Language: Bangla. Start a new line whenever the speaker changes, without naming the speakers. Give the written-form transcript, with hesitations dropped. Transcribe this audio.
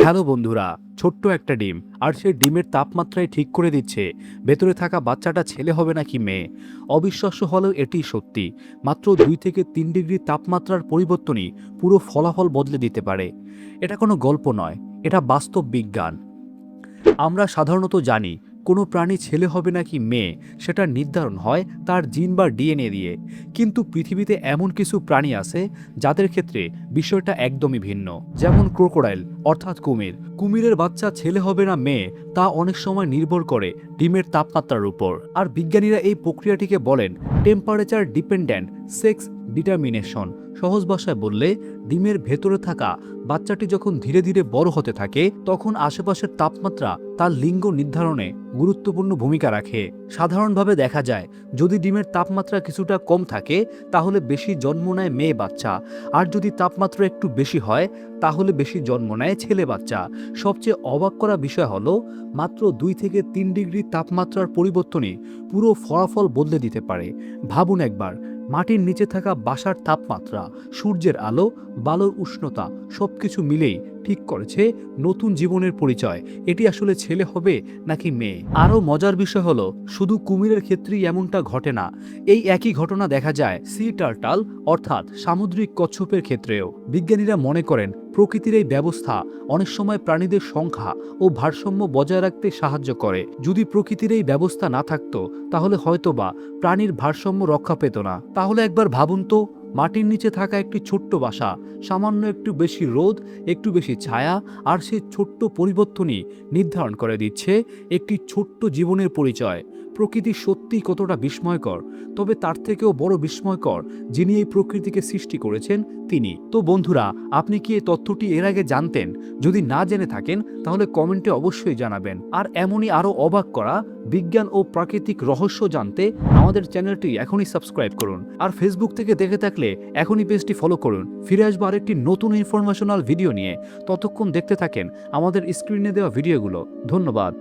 হ্যালো বন্ধুরা, ছোট্ট একটা ডিম আর সেই ডিমের তাপমাত্রায় ঠিক করে দিচ্ছে ভেতরে থাকা বাচ্চাটা ছেলে হবে নাকি মেয়ে। অবিশ্বাস্য হলেও এটি সত্যি। মাত্র 2 থেকে 3 ডিগ্রি তাপমাত্রার পরিবর্তনই পুরো ফলাফল বদলে দিতে পারে। এটা কোনো গল্প নয়, এটা বাস্তব বিজ্ঞান। আমরা সাধারণত জানি কোনো প্রাণী ছেলে হবে নাকি মেয়ে সেটা নির্ধারণ হয় তার জিন বা ডিএনএ দিয়ে। কিন্তু পৃথিবীতে এমন কিছু প্রাণী আছে যাদের ক্ষেত্রে বিষয়টা একদমই ভিন্ন। যেমন ক্রোকোডাইল অর্থাৎ কুমির। কুমিরের বাচ্চা ছেলে হবে না মেয়ে তা অনেক সময় নির্ভর করে ডিমের তাপমাত্রার উপর। আর বিজ্ঞানীরা এই প্রক্রিয়াটিকে বলেন টেম্পারেচার ডিপেন্ডেন্ট সেক্স ডিটারমিনেশন। সহজ ভাষায় বললে, ডিমের ভেতরে থাকা বাচ্চাটি যখন ধীরে ধীরে বড় হতে থাকে তখন আশেপাশের তাপমাত্রা তার লিঙ্গ নির্ধারণে গুরুত্বপূর্ণ ভূমিকা রাখে। সাধারণভাবে দেখা যায় যদি ডিমের তাপমাত্রা কিছুটা কম থাকে তাহলে বেশি জন্ম নেয় মেয়ে বাচ্চা, আর যদি তাপমাত্রা একটু বেশি হয় তাহলে বেশি জন্ম নেয় ছেলে বাচ্চা। সবচেয়ে অবাক করা বিষয় হলো মাত্র 2 থেকে 3 ডিগ্রি তাপমাত্রার পরিবর্তনই পুরো ফলাফল বদলে দিতে পারে। ভাবুন একবার, মাটির নিচে থাকা বাসার তাপমাত্রা, সূর্যের আলো, বালুর উষ্ণতা সবকিছু মিলেই ঠিক করেছে নতুন জীবনের পরিচয়। এটি আসলে ছেলে হবে নাকি মেয়ে। আরও মজার বিষয় হলো শুধু কুমিরের ক্ষেত্রেই এমনটা ঘটে না, এই একই ঘটনা দেখা যায় সি টার্টাল অর্থাৎ সামুদ্রিক কচ্ছপের ক্ষেত্রেও। বিজ্ঞানীরা মনে করেন প্রকৃতির এই ব্যবস্থা অনেক সময় প্রাণীদের সংখ্যা ও ভারসাম্য বজায় রাখতে সাহায্য করে। যদি প্রকৃতির এই ব্যবস্থা না থাকতো তাহলে হয়তোবা প্রাণীর ভারসাম্য রক্ষা পেত না। তাহলে একবার ভাবুন তো, মাটির নিচে থাকা একটি ছোট্ট বাসা, সামান্য একটু বেশি রোদ, একটু বেশি ছায়া, আর সেই ছোট্ট পরিবর্তনই নির্ধারণ করে দিচ্ছে একটি ছোট্ট জীবনের পরিচয়। প্রকৃতি সত্যিই কতটা বিস্ময়কর, তবে তার থেকেও বড় বিস্ময়কর যিনি এই প্রকৃতিকে সৃষ্টি করেছেন তিনি। তো বন্ধুরা, আপনি কি এই তথ্যটি এর আগে জানতেন? যদি না জেনে থাকেন তাহলে কমেন্টে অবশ্যই জানাবেন। আর এমনই আরও অবাক করা বিজ্ঞান ও প্রাকৃতিক রহস্য জানতে আমাদের চ্যানেলটি এখনই সাবস্ক্রাইব করুন। আর ফেসবুক থেকে দেখে থাকলে এখনই পেজটি ফলো করুন। ফিরে আসবো আরেকটি নতুন ইনফরমেশনাল ভিডিও নিয়ে। ততক্ষণ দেখতে থাকেন আমাদের স্ক্রিনে দেওয়া ভিডিওগুলো। ধন্যবাদ।